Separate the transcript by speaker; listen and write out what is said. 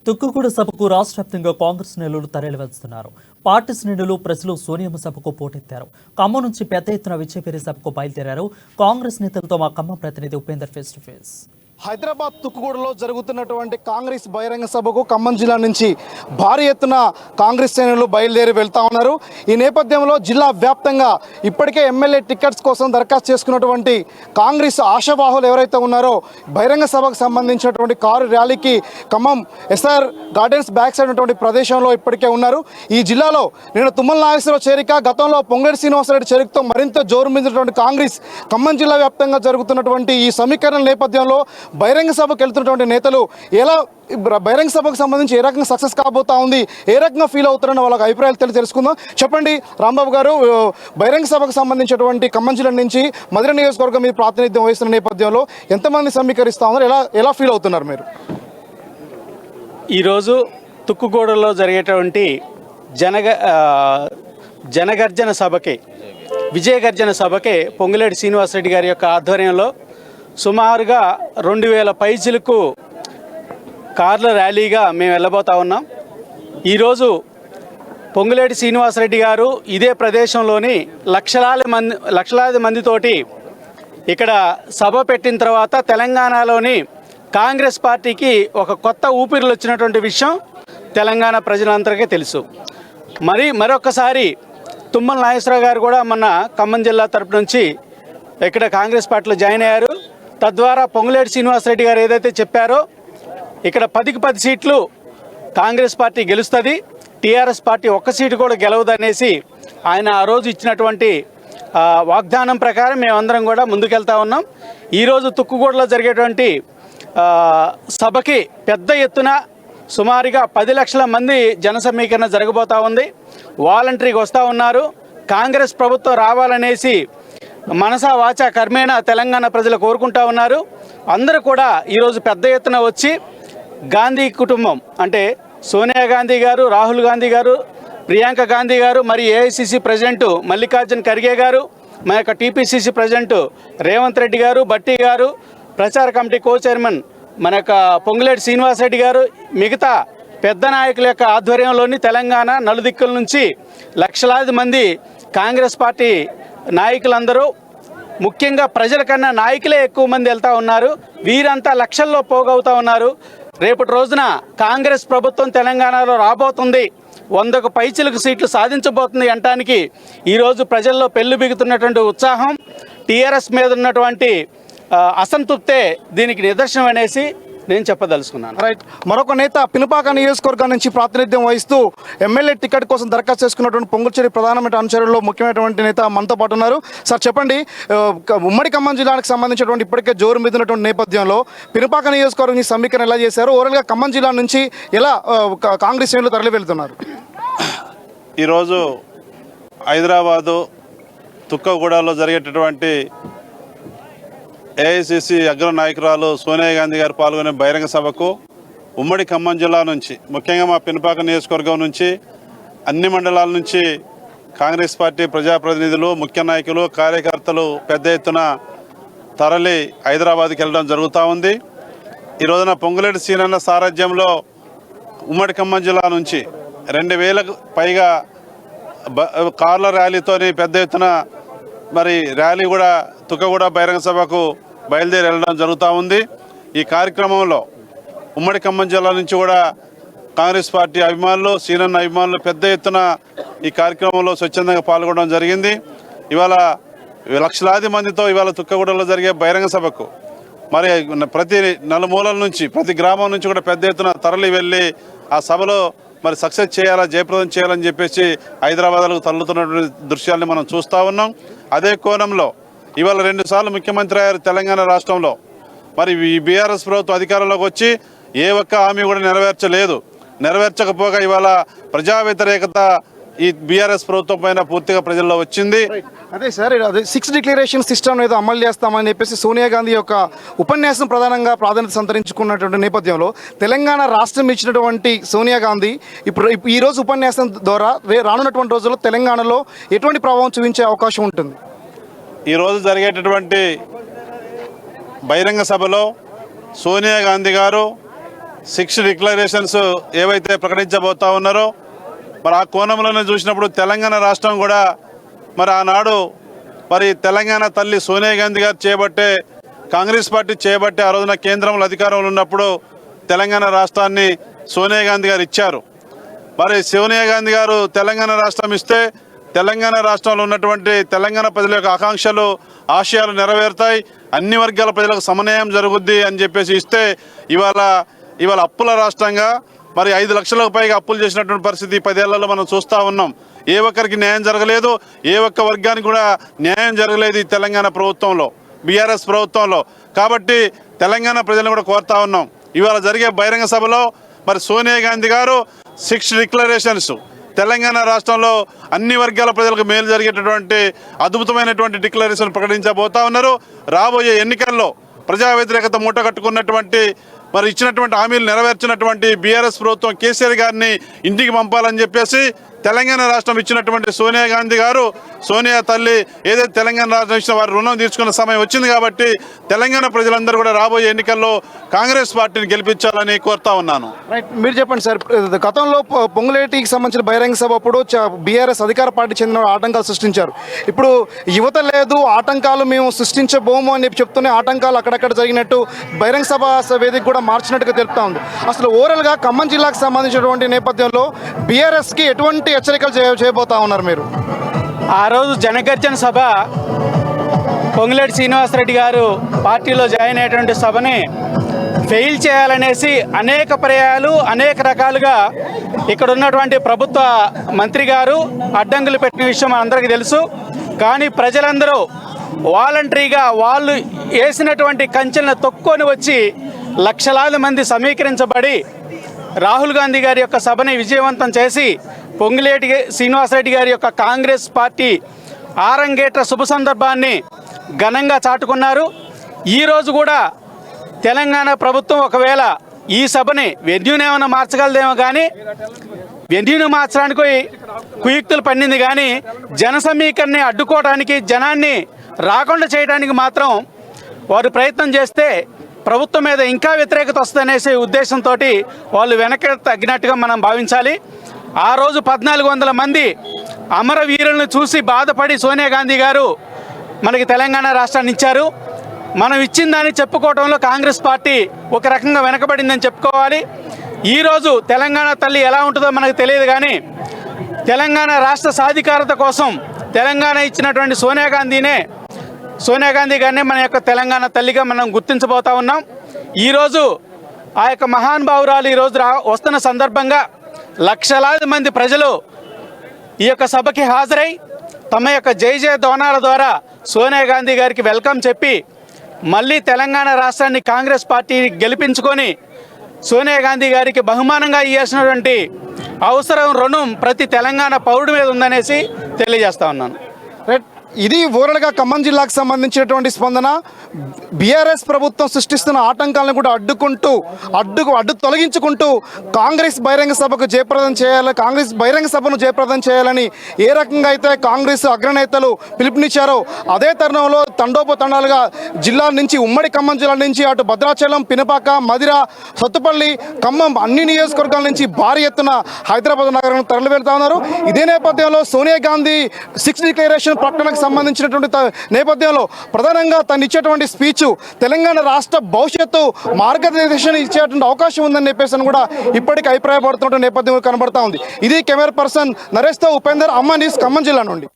Speaker 1: తుక్కుగూడ సభకు రాష్ట్ర వ్యాప్తంగా కాంగ్రెస్ శ్రేణులు తరలివస్తున్నారు. పార్టీ శ్రేణులు ప్రజలు సోనియమ్మ సభకు పోటెత్తారు. ఖమ్మం నుంచి పెద్ద ఎత్తున విజయపేరి సభకు బయలుదేరారు. కాంగ్రెస్ నేతలతో మా ఖమ్మం ప్రతినిధి Upender face to face.
Speaker 2: Hyderabad తుక్కుగూడలో జరుగుతున్నటువంటి కాంగ్రెస్ బహిరంగ సభకు ఖమ్మం జిల్లా నుంచి భారీ ఎత్తున కాంగ్రెస్ శ్రేణులు బయలుదేరి వెళ్తా ఉన్నారు. ఈ నేపథ్యంలో జిల్లా వ్యాప్తంగా ఇప్పటికే ఎమ్మెల్యే టికెట్స్ కోసం దరఖాస్తు చేసుకున్నటువంటి కాంగ్రెస్ ఆశావాహులు ఎవరైతే ఉన్నారో బహిరంగ సభకు సంబంధించినటువంటి కారు ర్యాలీకి Khammam SR gardens back side ఉన్నటువంటి ప్రదేశంలో ఇప్పటికే ఉన్నారు. ఈ జిల్లాలో నేను తుమ్మల నాగేశ్వరరావు చేరిక, గతంలో పొంగులేటి శ్రీనివాసరెడ్డి చేరికతో మరింత జోరు మీదినటువంటి కాంగ్రెస్ ఖమ్మం జిల్లా వ్యాప్తంగా జరుగుతున్నటువంటి ఈ సమీకరణ నేపథ్యంలో బహిరంగ సభకు వెళ్తున్నటువంటి నేతలు ఎలా బహిరంగ సభకు సంబంధించి ఏ రకంగా సక్సెస్ కాబోతా ఉంది, ఏ రకంగా ఫీల్ అవుతారన్న వాళ్ళకి అభిప్రాయాలు తెలుసుకుందాం. చెప్పండి రాంబాబు గారు, బహిరంగ సభకు సంబంధించినటువంటి ఖమ్మం జిల్లా నుంచి మధుర నియోజకవర్గం మీద ప్రాతినిధ్యం వహిస్తున్న నేపథ్యంలో ఎంతమంది సమీకరిస్తా ఉన్నారు, ఎలా ఫీల్ అవుతున్నారు మీరు?
Speaker 3: ఈరోజు తుక్కుగూడలో జరిగేటువంటి జనగర్జన సభకి, విజయగర్జన సభకి పొంగులేటి శ్రీనివాసరెడ్డి గారి యొక్క ఆధ్వర్యంలో సుమారుగా 2000 పైచిలకు కార్ల ర్యాలీగా మేము వెళ్ళబోతా ఉన్నాం. ఈరోజు పొంగులేటి శ్రీనివాసరెడ్డి గారు ఇదే ప్రదేశంలోని లక్షలాది మందితోటి ఇక్కడ సభ పెట్టిన తర్వాత తెలంగాణలోని కాంగ్రెస్ పార్టీకి ఒక కొత్త ఊపిరులు వచ్చినటువంటి విషయం తెలంగాణ ప్రజలందరికీ తెలుసు. మరొకసారి తుమ్మల నాగేశ్వరరావు గారు కూడా మొన్న ఖమ్మం జిల్లా తరపు నుంచి ఇక్కడ కాంగ్రెస్ పార్టీలో జాయిన్ అయ్యారు. తద్వారా పొంగులేటి శ్రీనివాసరెడ్డి గారు ఏదైతే చెప్పారో ఇక్కడ 10కి 10 సీట్లు కాంగ్రెస్ పార్టీ గెలుస్తుంది, టీఆర్ఎస్ పార్టీ ఒక్క సీటు కూడా గెలవదనేసి ఆయన ఆ రోజు ఇచ్చినటువంటి వాగ్దానం ప్రకారం మేమందరం కూడా ముందుకెళ్తా ఉన్నాం. ఈరోజు తుక్కుగూడలో జరిగేటువంటి సభకి పెద్ద ఎత్తున సుమారుగా 10 లక్షల మంది జన సమీకరణ జరగబోతూ ఉంది. వాలంటరీగా వస్తూ ఉన్నారు. కాంగ్రెస్ ప్రభుత్వం రావాలనేసి మనసా వాచా కర్మేణ తెలంగాణ ప్రజలు కోరుకుంటా ఉన్నారు. అందరూ కూడా ఈరోజు పెద్ద ఎత్తున వచ్చి గాంధీ కుటుంబం అంటే సోనియా గాంధీ గారు, రాహుల్ గాంధీ గారు, ప్రియాంక గాంధీ గారు, మరి ఏఐసిసి ప్రెసిడెంట్ మల్లికార్జున్ ఖర్గే గారు, మన యొక్క టీపీసీసీ ప్రెసిడెంట్ రేవంత్ రెడ్డి గారు, భట్టి గారు, ప్రచార కమిటీ కో చైర్మన్ మన యొక్క పొంగులేటి శ్రీనివాసరెడ్డి గారు, మిగతా పెద్ద నాయకుల యొక్క ఆధ్వర్యంలోని తెలంగాణ నలుదిక్కుల నుంచి లక్షలాది మంది కాంగ్రెస్ పార్టీ నాయకులందరూ, ముఖ్యంగా ప్రజల కన్నా నాయకులే ఎక్కువ మంది వెళ్తూ ఉన్నారు. వీరంతా లక్షల్లో పోగవుతూ ఉన్నారు. రేపటి రోజున కాంగ్రెస్ ప్రభుత్వం తెలంగాణలో రాబోతుంది, 100కు పైచిలకు సీట్లు సాధించబోతుంది అనటానికి ఈరోజు ప్రజల్లో పెళ్లి బిగుతున్నటువంటి ఉత్సాహం, టీఆర్ఎస్ మీద ఉన్నటువంటి అసంతృప్తే దీనికి నిదర్శనం అనేసి నేను చెప్పదలుచుకున్నాను.
Speaker 2: రైట్. మరొక నేత పినపాక నియోజకవర్గం నుంచి ప్రాతినిధ్యం వహిస్తూ ఎమ్మెల్యే టికెట్ కోసం దరఖాస్తు చేసుకున్నటువంటి పొంగులేటి ప్రధానమైన అనుచరుల్లో ముఖ్యమైనటువంటి నేత మనతో పాటు ఉన్నారు. సార్ చెప్పండి, ఉమ్మడి ఖమ్మం జిల్లాకు సంబంధించినటువంటి ఇప్పటికే జోరు మీద ఉన్నటువంటి నేపథ్యంలో పినపాక నియోజకవర్గం నుంచి సమీకరణ ఎలా చేశారు, ఓవరాల్గా ఖమ్మం జిల్లా నుంచి ఎలా కాంగ్రెస్ శ్రేణులు తరలి వెళ్తున్నారు?
Speaker 4: ఈరోజు హైదరాబాదు తుక్కగూడలో జరిగేటటువంటి ఏఐసిసి అగ్ర నాయకురాలు సోనియా గాంధీ గారు పాల్గొనే బహిరంగ సభకు ఉమ్మడి ఖమ్మం జిల్లా నుంచి, ముఖ్యంగా మా పినపాక నియోజకవర్గం నుంచి, అన్ని మండలాల నుంచి కాంగ్రెస్ పార్టీ ప్రజాప్రతినిధులు, ముఖ్య నాయకులు, కార్యకర్తలు పెద్ద ఎత్తున తరలి హైదరాబాద్కి వెళ్ళడం జరుగుతూ ఉంది. ఈ రోజున పొంగులేటి శ్రీనన్న సారథ్యంలో ఉమ్మడి ఖమ్మం జిల్లా నుంచి 2000కు పైగా కార్ల ర్యాలీతోని పెద్ద ఎత్తున మరి ర్యాలీ కూడా తుక్కగూడ బహిరంగ సభకు బయలుదేరి వెళ్ళడం జరుగుతూ ఉంది. ఈ కార్యక్రమంలో ఉమ్మడి ఖమ్మం జిల్లా నుంచి కూడా కాంగ్రెస్ పార్టీ అభిమానులు, శ్రీనన్న అభిమానులు పెద్ద ఎత్తున ఈ కార్యక్రమంలో స్వచ్ఛందంగా పాల్గొనడం జరిగింది. ఇవాళ లక్షలాది మందితో ఇవాళ తుక్కగూడలో జరిగే బహిరంగ సభకు మరి ప్రతి నలుమూలల నుంచి, ప్రతి గ్రామం నుంచి కూడా పెద్ద ఎత్తున తరలి వెళ్ళి ఆ సభలో మరి సక్సెస్ చేయాలా, జయప్రదం చేయాలని చెప్పేసి హైదరాబాద్లో తరలుతున్నటువంటి దృశ్యాన్ని మనం చూస్తూ ఉన్నాం. అదే కోణంలో ఇవాళ 2 సార్లు ముఖ్యమంత్రి అయ్యారు తెలంగాణ రాష్ట్రంలో. మరి ఈ బీఆర్ఎస్ ప్రభుత్వం అధికారంలోకి వచ్చి ఏ ఒక్క హామీ కూడా నెరవేర్చకపోగా ఇవాళ ప్రజా వ్యతిరేకత ఈ బీఆర్ఎస్ ప్రభుత్వం పైన పూర్తిగా ప్రజల్లో వచ్చింది.
Speaker 2: అదే సార్, అదే 6 డిక్లరేషన్ సిస్టమ్ ఏదో అమలు చేస్తామని చెప్పేసి సోనియా గాంధీ యొక్క ఉపన్యాసం ప్రధానంగా ప్రాధాన్యత సంతరించుకున్నటువంటి నేపథ్యంలో తెలంగాణ రాష్ట్రం ఇచ్చినటువంటి సోనియా గాంధీ ఇప్పుడు ఈరోజు ఉపన్యాసం ద్వారా రానున్నటువంటి రోజుల్లో తెలంగాణలో ఎటువంటి ప్రభావం చూపించే అవకాశం ఉంటుంది?
Speaker 4: ఈరోజు జరిగేటటువంటి బహిరంగ సభలో సోనియా గాంధీ గారు 6 డిక్లరేషన్స్ ఏవైతే ప్రకటించబోతా ఉన్నారో మరి ఆ కోణంలోనే చూసినప్పుడు తెలంగాణ రాష్ట్రం కూడా మరి ఆనాడు మరి తెలంగాణ తల్లి సోనియా గాంధీ గారు చేయబట్టే కాంగ్రెస్ పార్టీ చేయబట్టే ఆ రోజున కేంద్రంలో అధికారంలో ఉన్నప్పుడు తెలంగాణ రాష్ట్రాన్ని సోనియా గాంధీ గారు ఇచ్చారు. మరి సోనియా గాంధీ గారు తెలంగాణ రాష్ట్రం ఇస్తే తెలంగాణ రాష్ట్రంలో ఉన్నటువంటి తెలంగాణ ప్రజల యొక్క ఆకాంక్షలు ఆశయాలు నెరవేరుతాయి, అన్ని వర్గాల ప్రజలకు సమన్వయం జరుగుద్ది అని చెప్పేసి ఇస్తే ఇవాళ అప్పుల రాష్ట్రంగా మరి 5 లక్షలకు పైగా అప్పులు చేసినటువంటి పరిస్థితి 10 ఏళ్లలో మనం చూస్తూ ఉన్నాం. ఏ ఒక్కరికి న్యాయం జరగలేదు, ఏ ఒక్క వర్గానికి కూడా న్యాయం జరగలేదు ఈ తెలంగాణ ప్రభుత్వంలో, బీఆర్ఎస్ ప్రభుత్వంలో. కాబట్టి తెలంగాణ ప్రజలను కూడా కోరుతా ఉన్నాం, ఇవాళ జరిగే బహిరంగ సభలో మరి సోనియా గాంధీ గారు 6 డిక్లరేషన్స్ తెలంగాణ రాష్ట్రంలో అన్ని వర్గాల ప్రజలకు మేలు జరిగేటటువంటి అద్భుతమైనటువంటి డిక్లరేషన్ ప్రకటించబోతా ఉన్నారు. రాబోయే ఎన్నికల్లో ప్రజా వ్యతిరేకత మూటగట్టుకున్నటువంటి మరి ఇచ్చినటువంటి హామీలు నెరవేర్చినటువంటి బీఆర్ఎస్ ప్రభుత్వం కేసీఆర్ గారిని ఇంటికి పంపాలని చెప్పేసి తెలంగాణ రాష్ట్రం ఇచ్చినటువంటి సోనియా గాంధీ గారు, సోనియా తల్లి ఏదైతే తెలంగాణ రాష్ట్రం ఇచ్చిన వారి రుణం తీర్చుకున్న సమయం వచ్చింది కాబట్టి తెలంగాణ ప్రజలందరూ కూడా రాబోయే ఎన్నికల్లో కాంగ్రెస్ పార్టీని గెలిపించాలని కోరుతా ఉన్నాను.
Speaker 2: రైట్, మీరు చెప్పండి సార్. గతంలో పొంగులేటికి సంబంధించిన బహిరంగ సభ అప్పుడు బీఆర్ఎస్ అధికార పార్టీ చెందిన ఆటంకాలు సృష్టించారు. ఇప్పుడు యువత లేదు, ఆటంకాలు మేము సృష్టించబోము అని చెప్తూనే ఆటంకాలు అక్కడక్కడ జరిగినట్టు బహిరంగ సభ వేదిక కూడా మార్చినట్టుగా తెలుపుతా ఉంది. అసలు ఓవరాల్గా ఖమ్మం జిల్లాకు సంబంధించినటువంటి నేపథ్యంలో బీఆర్ఎస్కి ఎటువంటి హెచ్చరికలు చేయబోతా ఉన్నారు మీరు?
Speaker 3: ఆ రోజు జనగర్జన సభ పొంగులేటి శ్రీనివాసరెడ్డి గారు పార్టీలో జాయిన్ అయ్యేటువంటి సభని ఫెయిల్ చేయాలనేసి అనేక పర్యాయాలు అనేక రకాలుగా ఇక్కడ ఉన్నటువంటి ప్రభుత్వ మంత్రి గారు అడ్డంకులు పెట్టిన విషయం మనందరికీ తెలుసు. కానీ ప్రజలందరూ వాలంటరీగా వాళ్ళు వేసినటువంటి కంచెలను తొక్కొని వచ్చి లక్షలాది మంది సమీకరించబడి రాహుల్ గాంధీ గారి యొక్క సభని విజయవంతం చేసి పొంగులేటి శ్రీనివాసరెడ్డి గారి యొక్క కాంగ్రెస్ పార్టీ ఆరంగేట్ర శుభ సందర్భాన్ని ఘనంగా చాటుకున్నారు. ఈరోజు కూడా తెలంగాణ ప్రభుత్వం ఒకవేళ ఈ సభని వెన్యూని ఏమైనా మార్చగలదేమో కానీ వెన్యూని మార్చడానికి కుయుక్తులు పన్నింది కానీ జన సమీకరణని అడ్డుకోవడానికి, జనాన్ని రాకుండా చేయడానికి మాత్రం వారు ప్రయత్నం చేస్తే ప్రభుత్వం మీద ఇంకా వ్యతిరేకత వస్తుందనేసే ఉద్దేశంతో వాళ్ళు వెనక్కి తగ్గినట్టుగా మనం భావించాలి. ఆ రోజు 1400 మంది అమరవీరులను చూసి బాధపడి సోనియా గాంధీ గారు మనకి తెలంగాణ రాష్ట్రాన్ని ఇచ్చారు. మనం ఇచ్చిన దాన్ని చెప్పుకోవడంలో కాంగ్రెస్ పార్టీ ఒక రకంగా వెనకబడిందని చెప్పుకోవాలి. ఈరోజు తెలంగాణ తల్లి ఎలా ఉంటుందో మనకు తెలియదు కానీ తెలంగాణ రాష్ట్ర సాధికారత కోసం తెలంగాణ ఇచ్చినటువంటి సోనియా గాంధీ గారినే మన యొక్క తెలంగాణ తల్లిగా మనం గుర్తించబోతా ఉన్నాం. ఈరోజు ఆ యొక్క మహానుభావురాలు ఈరోజు వస్తున్న సందర్భంగా లక్షలాది మంది ప్రజలు ఈ యొక్క సభకి హాజరై తమ యొక్క జయ దోనాల ద్వారా సోనియా గాంధీ గారికి వెల్కమ్ చెప్పి మళ్ళీ తెలంగాణ రాష్ట్రాన్ని కాంగ్రెస్ పార్టీ గెలిపించుకొని సోనియా గాంధీ గారికి బహుమానంగా ఇవ్వాల్సినటువంటి అవసరం, రుణం ప్రతి తెలంగాణ పౌరుడి మీద ఉందనేసి తెలియజేస్తా ఉన్నాను.
Speaker 2: రైట్, ఇది ఓవరాల్గా ఖమ్మం జిల్లాకు సంబంధించినటువంటి స్పందన. బీఆర్ఎస్ ప్రభుత్వం సృష్టిస్తున్న ఆటంకాలను కూడా అడ్డు తొలగించుకుంటూ కాంగ్రెస్ బహిరంగ సభకు జయప్రదం చేయాలి, కాంగ్రెస్ బహిరంగ సభను జయప్రదం చేయాలని ఏ రకంగా అయితే కాంగ్రెస్ అగ్రనేతలు పిలుపునిచ్చారో అదే తరుణంలో తండోపతండాలుగా జిల్లా నుంచి, ఉమ్మడి ఖమ్మం జిల్లా నుంచి అటు భద్రాచలం, పినపాక, మదిర, సత్తుపల్లి, ఖమ్మం అన్ని నియోజకవర్గాల నుంచి భారీ ఎత్తున హైదరాబాద్ నగరం తరలి వెళ్తా ఉన్నారు. ఇదే నేపథ్యంలో సోనియా గాంధీ 6 డిక్లరేషన్ ప్రకటనకు సంబంధించినటువంటి నేపథ్యంలో ప్రధానంగా తను ఇచ్చేటువంటి స్పీచ్ తెలంగాణ రాష్ట్ర భవిష్యత్తు మార్గనిర్దేశం ఇచ్చేటువంటి అవకాశం ఉందని చెప్పేసి కూడా ఇప్పటికీ అభిప్రాయపడుతున్న నేపథ్యం కనబడతా ఉంది. ఇది కెమెరా పర్సన్ నరేష్తో ఉపేందర్, అమ్మ న్యూస్, ఖమ్మం జిల్లా నుండి.